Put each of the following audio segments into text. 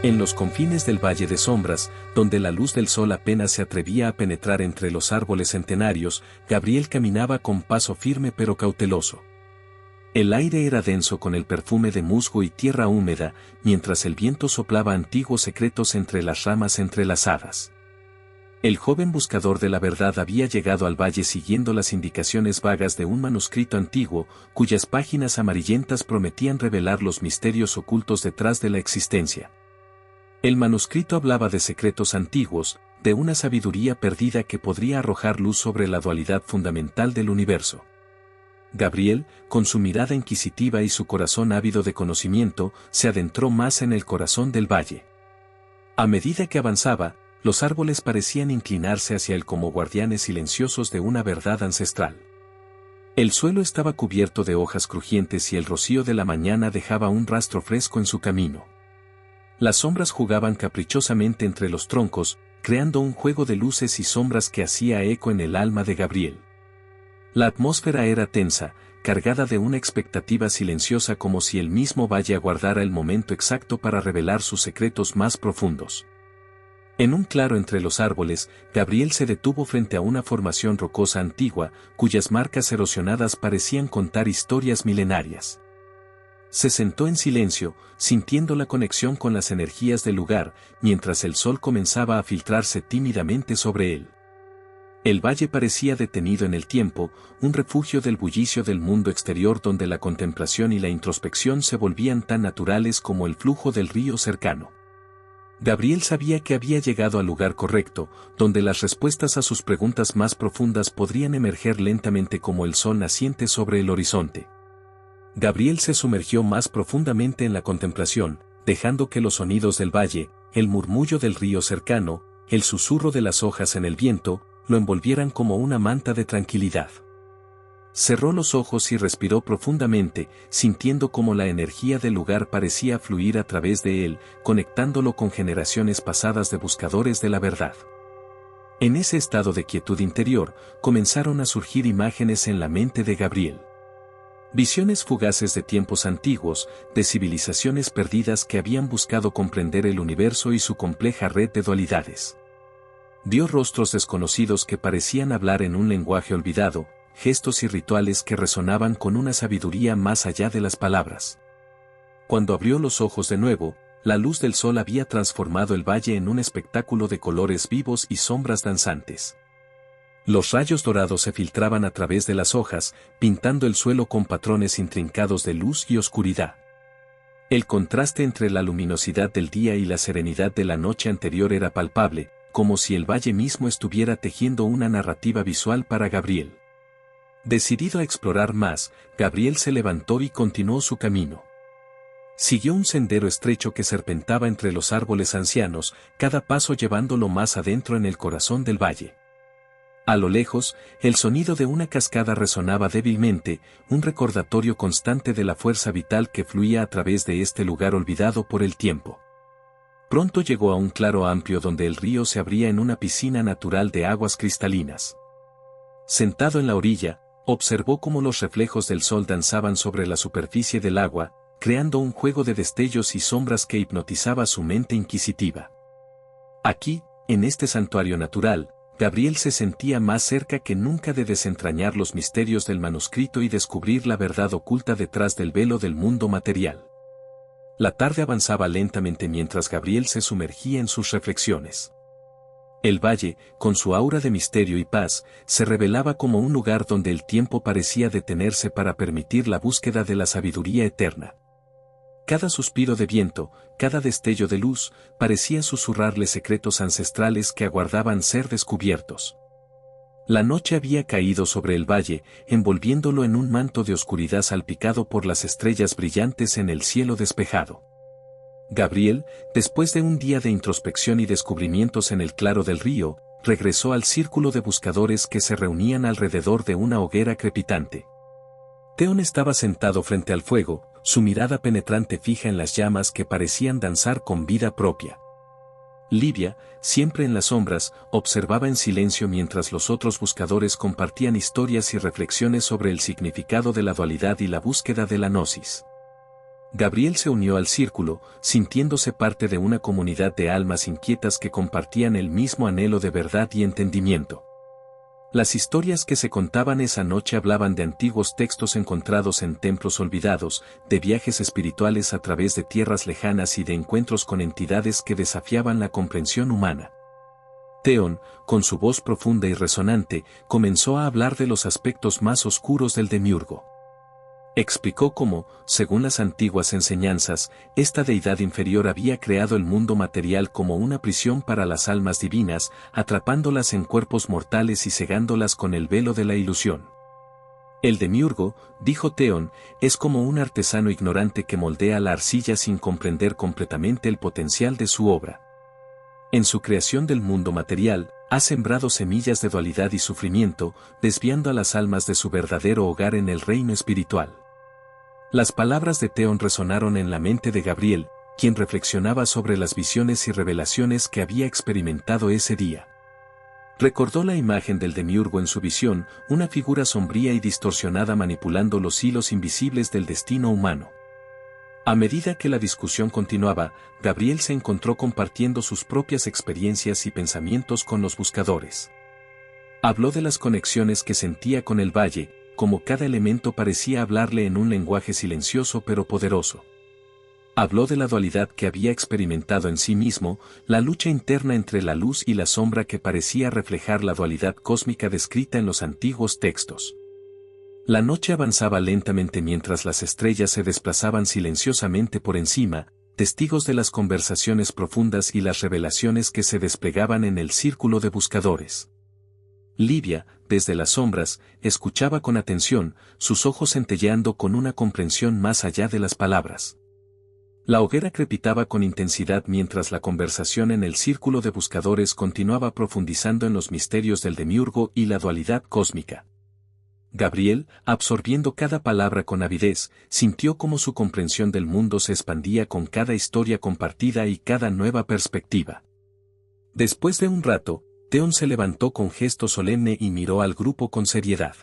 En los confines del Valle de Sombras, donde la luz del sol apenas se atrevía a penetrar entre los árboles centenarios, Gabriel caminaba con paso firme pero cauteloso. El aire era denso con el perfume de musgo y tierra húmeda, mientras el viento soplaba antiguos secretos entre las ramas entrelazadas. El joven buscador de la verdad había llegado al valle siguiendo las indicaciones vagas de un manuscrito antiguo, cuyas páginas amarillentas prometían revelar los misterios ocultos detrás de la existencia. El manuscrito hablaba de secretos antiguos, de una sabiduría perdida que podría arrojar luz sobre la dualidad fundamental del universo. Gabriel, con su mirada inquisitiva y su corazón ávido de conocimiento, se adentró más en el corazón del valle. A medida que avanzaba, los árboles parecían inclinarse hacia él como guardianes silenciosos de una verdad ancestral. El suelo estaba cubierto de hojas crujientes y el rocío de la mañana dejaba un rastro fresco en su camino. Las sombras jugaban caprichosamente entre los troncos, creando un juego de luces y sombras que hacía eco en el alma de Gabriel. La atmósfera era tensa, cargada de una expectativa silenciosa como si el mismo valle aguardara el momento exacto para revelar sus secretos más profundos. En un claro entre los árboles, Gabriel se detuvo frente a una formación rocosa antigua, cuyas marcas erosionadas parecían contar historias milenarias. Se sentó en silencio, sintiendo la conexión con las energías del lugar, mientras el sol comenzaba a filtrarse tímidamente sobre él. El valle parecía detenido en el tiempo, un refugio del bullicio del mundo exterior donde la contemplación y la introspección se volvían tan naturales como el flujo del río cercano. Gabriel sabía que había llegado al lugar correcto, donde las respuestas a sus preguntas más profundas podrían emerger lentamente como el sol naciente sobre el horizonte. Gabriel se sumergió más profundamente en la contemplación, dejando que los sonidos del valle, el murmullo del río cercano, el susurro de las hojas en el viento, lo envolvieran como una manta de tranquilidad. Cerró los ojos y respiró profundamente, sintiendo cómo la energía del lugar parecía fluir a través de él, conectándolo con generaciones pasadas de buscadores de la verdad. En ese estado de quietud interior, comenzaron a surgir imágenes en la mente de Gabriel. Visiones fugaces de tiempos antiguos, de civilizaciones perdidas que habían buscado comprender el universo y su compleja red de dualidades. Vio rostros desconocidos que parecían hablar en un lenguaje olvidado, gestos y rituales que resonaban con una sabiduría más allá de las palabras. Cuando abrió los ojos de nuevo, la luz del sol había transformado el valle en un espectáculo de colores vivos y sombras danzantes. Los rayos dorados se filtraban a través de las hojas, pintando el suelo con patrones intrincados de luz y oscuridad. El contraste entre la luminosidad del día y la serenidad de la noche anterior era palpable, como si el valle mismo estuviera tejiendo una narrativa visual para Gabriel. Decidido a explorar más, Gabriel se levantó y continuó su camino. Siguió un sendero estrecho que serpentaba entre los árboles ancianos, cada paso llevándolo más adentro en el corazón del valle. A lo lejos, el sonido de una cascada resonaba débilmente, un recordatorio constante de la fuerza vital que fluía a través de este lugar olvidado por el tiempo. Pronto llegó a un claro amplio donde el río se abría en una piscina natural de aguas cristalinas. Sentado en la orilla, observó cómo los reflejos del sol danzaban sobre la superficie del agua, creando un juego de destellos y sombras que hipnotizaba su mente inquisitiva. Aquí, en este santuario natural, Gabriel se sentía más cerca que nunca de desentrañar los misterios del manuscrito y descubrir la verdad oculta detrás del velo del mundo material. La tarde avanzaba lentamente mientras Gabriel se sumergía en sus reflexiones. El valle, con su aura de misterio y paz, se revelaba como un lugar donde el tiempo parecía detenerse para permitir la búsqueda de la sabiduría eterna. Cada suspiro de viento, cada destello de luz, parecía susurrarle secretos ancestrales que aguardaban ser descubiertos. La noche había caído sobre el valle, envolviéndolo en un manto de oscuridad salpicado por las estrellas brillantes en el cielo despejado. Gabriel, después de un día de introspección y descubrimientos en el claro del río, regresó al círculo de buscadores que se reunían alrededor de una hoguera crepitante. Theon estaba sentado frente al fuego, su mirada penetrante fija en las llamas que parecían danzar con vida propia. Livia, siempre en las sombras, observaba en silencio mientras los otros buscadores compartían historias y reflexiones sobre el significado de la dualidad y la búsqueda de la gnosis. Gabriel se unió al círculo, sintiéndose parte de una comunidad de almas inquietas que compartían el mismo anhelo de verdad y entendimiento. Las historias que se contaban esa noche hablaban de antiguos textos encontrados en templos olvidados, de viajes espirituales a través de tierras lejanas y de encuentros con entidades que desafiaban la comprensión humana. Theon, con su voz profunda y resonante, comenzó a hablar de los aspectos más oscuros del demiurgo. Explicó cómo, según las antiguas enseñanzas, esta deidad inferior había creado el mundo material como una prisión para las almas divinas, atrapándolas en cuerpos mortales y cegándolas con el velo de la ilusión. El demiurgo, dijo Theon, es como un artesano ignorante que moldea la arcilla sin comprender completamente el potencial de su obra. En su creación del mundo material, ha sembrado semillas de dualidad y sufrimiento, desviando a las almas de su verdadero hogar en el reino espiritual. Las palabras de Theon resonaron en la mente de Gabriel, quien reflexionaba sobre las visiones y revelaciones que había experimentado ese día. Recordó la imagen del demiurgo en su visión, una figura sombría y distorsionada manipulando los hilos invisibles del destino humano. A medida que la discusión continuaba, Gabriel se encontró compartiendo sus propias experiencias y pensamientos con los buscadores. Habló de las conexiones que sentía con el valle, como cada elemento parecía hablarle en un lenguaje silencioso pero poderoso. Habló de la dualidad que había experimentado en sí mismo, la lucha interna entre la luz y la sombra que parecía reflejar la dualidad cósmica descrita en los antiguos textos. La noche avanzaba lentamente mientras las estrellas se desplazaban silenciosamente por encima, testigos de las conversaciones profundas y las revelaciones que se desplegaban en el círculo de buscadores. Livia, desde las sombras, escuchaba con atención, sus ojos centelleando con una comprensión más allá de las palabras. La hoguera crepitaba con intensidad mientras la conversación en el círculo de buscadores continuaba profundizando en los misterios del demiurgo y la dualidad cósmica. Gabriel, absorbiendo cada palabra con avidez, sintió cómo su comprensión del mundo se expandía con cada historia compartida y cada nueva perspectiva. Después de un rato, Theon se levantó con gesto solemne y miró al grupo con seriedad.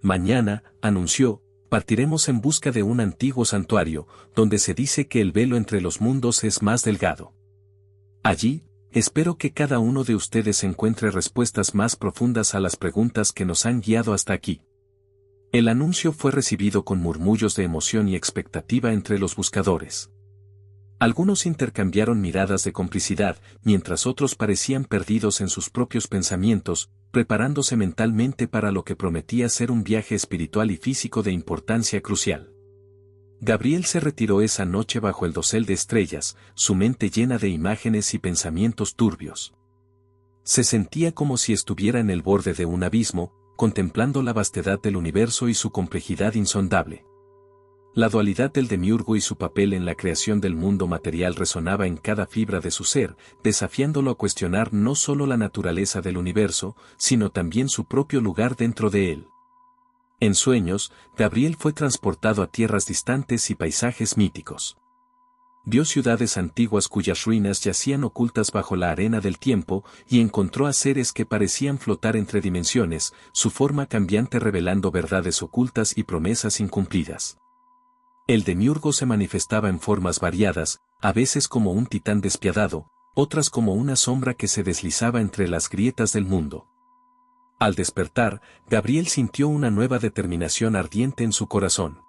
Mañana, anunció, partiremos en busca de un antiguo santuario, donde se dice que el velo entre los mundos es más delgado. Allí, espero que cada uno de ustedes encuentre respuestas más profundas a las preguntas que nos han guiado hasta aquí. El anuncio fue recibido con murmullos de emoción y expectativa entre los buscadores. Algunos intercambiaron miradas de complicidad, mientras otros parecían perdidos en sus propios pensamientos, preparándose mentalmente para lo que prometía ser un viaje espiritual y físico de importancia crucial. Gabriel se retiró esa noche bajo el dosel de estrellas, su mente llena de imágenes y pensamientos turbios. Se sentía como si estuviera en el borde de un abismo, contemplando la vastedad del universo y su complejidad insondable. La dualidad del demiurgo y su papel en la creación del mundo material resonaba en cada fibra de su ser, desafiándolo a cuestionar no solo la naturaleza del universo, sino también su propio lugar dentro de él. En sueños, Gabriel fue transportado a tierras distantes y paisajes míticos. Vio ciudades antiguas cuyas ruinas yacían ocultas bajo la arena del tiempo y encontró a seres que parecían flotar entre dimensiones, su forma cambiante revelando verdades ocultas y promesas incumplidas. El demiurgo se manifestaba en formas variadas, a veces como un titán despiadado, otras como una sombra que se deslizaba entre las grietas del mundo. Al despertar, Gabriel sintió una nueva determinación ardiente en su corazón.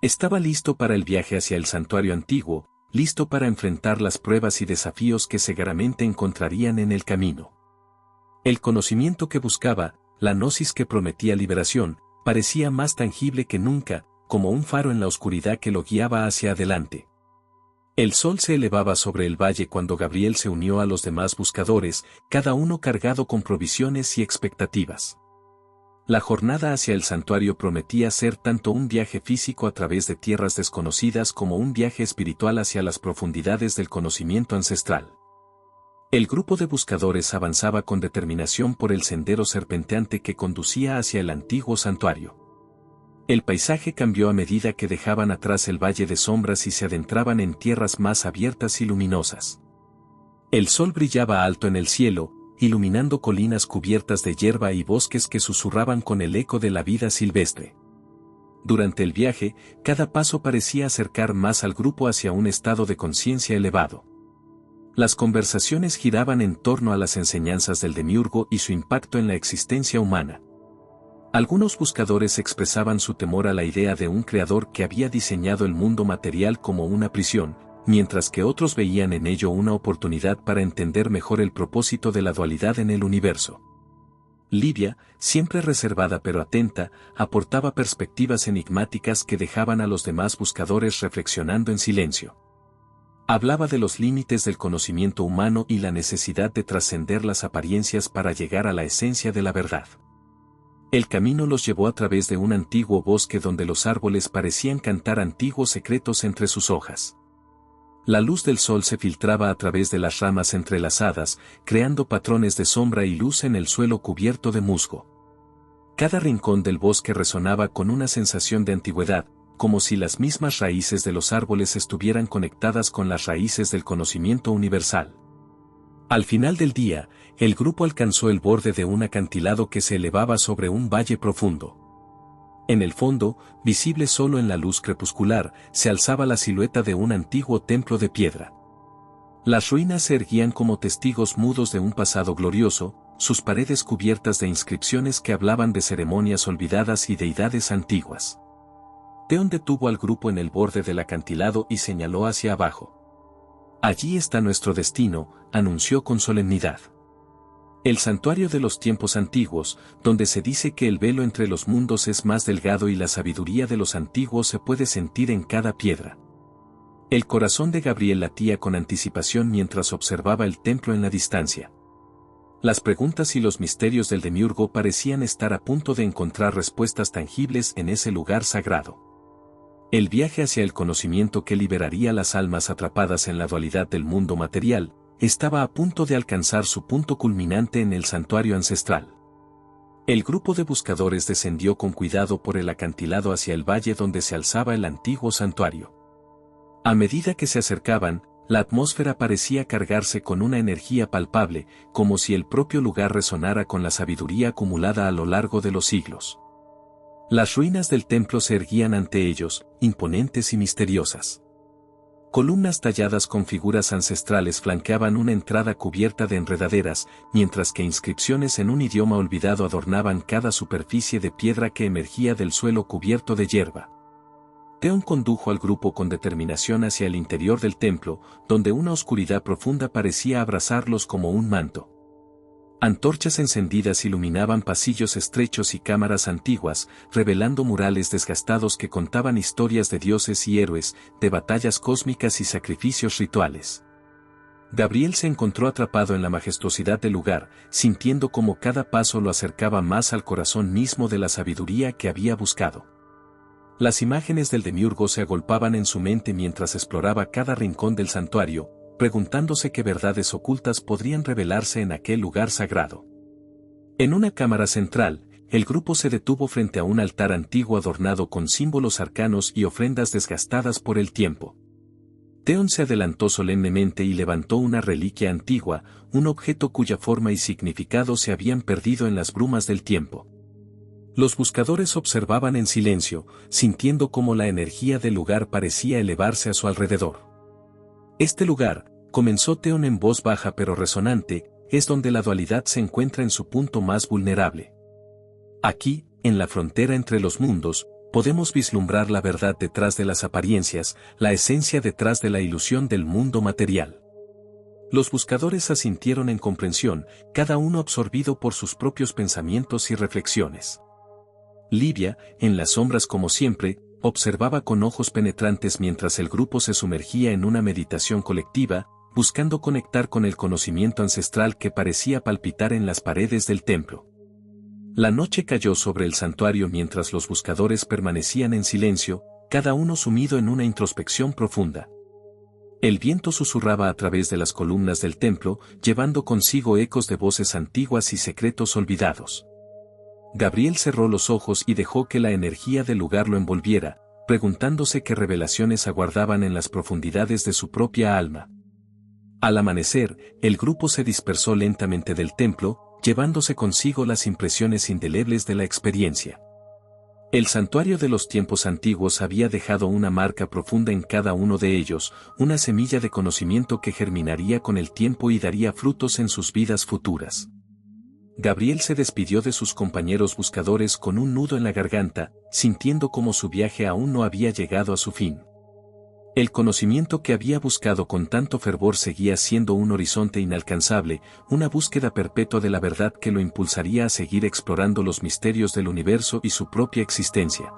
Estaba listo para el viaje hacia el santuario antiguo, listo para enfrentar las pruebas y desafíos que seguramente encontrarían en el camino. El conocimiento que buscaba, la gnosis que prometía liberación, parecía más tangible que nunca, como un faro en la oscuridad que lo guiaba hacia adelante. El sol se elevaba sobre el valle cuando Gabriel se unió a los demás buscadores, cada uno cargado con provisiones y expectativas. La jornada hacia el santuario prometía ser tanto un viaje físico a través de tierras desconocidas como un viaje espiritual hacia las profundidades del conocimiento ancestral. El grupo de buscadores avanzaba con determinación por el sendero serpenteante que conducía hacia el antiguo santuario. El paisaje cambió a medida que dejaban atrás el valle de sombras y se adentraban en tierras más abiertas y luminosas. El sol brillaba alto en el cielo, iluminando colinas cubiertas de hierba y bosques que susurraban con el eco de la vida silvestre. Durante el viaje, cada paso parecía acercar más al grupo hacia un estado de conciencia elevado. Las conversaciones giraban en torno a las enseñanzas del demiurgo y su impacto en la existencia humana. Algunos buscadores expresaban su temor a la idea de un creador que había diseñado el mundo material como una prisión, mientras que otros veían en ello una oportunidad para entender mejor el propósito de la dualidad en el universo. Livia, siempre reservada pero atenta, aportaba perspectivas enigmáticas que dejaban a los demás buscadores reflexionando en silencio. Hablaba de los límites del conocimiento humano y la necesidad de trascender las apariencias para llegar a la esencia de la verdad. El camino los llevó a través de un antiguo bosque donde los árboles parecían cantar antiguos secretos entre sus hojas. La luz del sol se filtraba a través de las ramas entrelazadas, creando patrones de sombra y luz en el suelo cubierto de musgo. Cada rincón del bosque resonaba con una sensación de antigüedad, como si las mismas raíces de los árboles estuvieran conectadas con las raíces del conocimiento universal. Al final del día, el grupo alcanzó el borde de un acantilado que se elevaba sobre un valle profundo. En el fondo, visible solo en la luz crepuscular, se alzaba la silueta de un antiguo templo de piedra. Las ruinas se erguían como testigos mudos de un pasado glorioso, sus paredes cubiertas de inscripciones que hablaban de ceremonias olvidadas y deidades antiguas. Theon detuvo al grupo en el borde del acantilado y señaló hacia abajo. «Allí está nuestro destino», anunció con solemnidad. El santuario de los tiempos antiguos, donde se dice que el velo entre los mundos es más delgado y la sabiduría de los antiguos se puede sentir en cada piedra. El corazón de Gabriel latía con anticipación mientras observaba el templo en la distancia. Las preguntas y los misterios del demiurgo parecían estar a punto de encontrar respuestas tangibles en ese lugar sagrado. El viaje hacia el conocimiento que liberaría las almas atrapadas en la dualidad del mundo material, estaba a punto de alcanzar su punto culminante en el santuario ancestral. El grupo de buscadores descendió con cuidado por el acantilado hacia el valle donde se alzaba el antiguo santuario. A medida que se acercaban, la atmósfera parecía cargarse con una energía palpable, como si el propio lugar resonara con la sabiduría acumulada a lo largo de los siglos. Las ruinas del templo se erguían ante ellos, imponentes y misteriosas. Columnas talladas con figuras ancestrales flanqueaban una entrada cubierta de enredaderas, mientras que inscripciones en un idioma olvidado adornaban cada superficie de piedra que emergía del suelo cubierto de hierba. Theon condujo al grupo con determinación hacia el interior del templo, donde una oscuridad profunda parecía abrazarlos como un manto. Antorchas encendidas iluminaban pasillos estrechos y cámaras antiguas, revelando murales desgastados que contaban historias de dioses y héroes, de batallas cósmicas y sacrificios rituales. Gabriel se encontró atrapado en la majestuosidad del lugar, sintiendo como cada paso lo acercaba más al corazón mismo de la sabiduría que había buscado. Las imágenes del demiurgo se agolpaban en su mente mientras exploraba cada rincón del santuario, preguntándose qué verdades ocultas podrían revelarse en aquel lugar sagrado. En una cámara central, el grupo se detuvo frente a un altar antiguo adornado con símbolos arcanos y ofrendas desgastadas por el tiempo. Theon se adelantó solemnemente y levantó una reliquia antigua, un objeto cuya forma y significado se habían perdido en las brumas del tiempo. Los buscadores observaban en silencio, sintiendo cómo la energía del lugar parecía elevarse a su alrededor. Este lugar, comenzó Theon en voz baja pero resonante, es donde la dualidad se encuentra en su punto más vulnerable. Aquí, en la frontera entre los mundos, podemos vislumbrar la verdad detrás de las apariencias, la esencia detrás de la ilusión del mundo material. Los buscadores asintieron en comprensión, cada uno absorbido por sus propios pensamientos y reflexiones. Livia, en las sombras como siempre, observaba con ojos penetrantes mientras el grupo se sumergía en una meditación colectiva, buscando conectar con el conocimiento ancestral que parecía palpitar en las paredes del templo. La noche cayó sobre el santuario mientras los buscadores permanecían en silencio, cada uno sumido en una introspección profunda. El viento susurraba a través de las columnas del templo, llevando consigo ecos de voces antiguas y secretos olvidados. Gabriel cerró los ojos y dejó que la energía del lugar lo envolviera, preguntándose qué revelaciones aguardaban en las profundidades de su propia alma. Al amanecer, el grupo se dispersó lentamente del templo, llevándose consigo las impresiones indelebles de la experiencia. El santuario de los tiempos antiguos había dejado una marca profunda en cada uno de ellos, una semilla de conocimiento que germinaría con el tiempo y daría frutos en sus vidas futuras. Gabriel se despidió de sus compañeros buscadores con un nudo en la garganta, sintiendo como su viaje aún no había llegado a su fin. El conocimiento que había buscado con tanto fervor seguía siendo un horizonte inalcanzable, una búsqueda perpetua de la verdad que lo impulsaría a seguir explorando los misterios del universo y su propia existencia.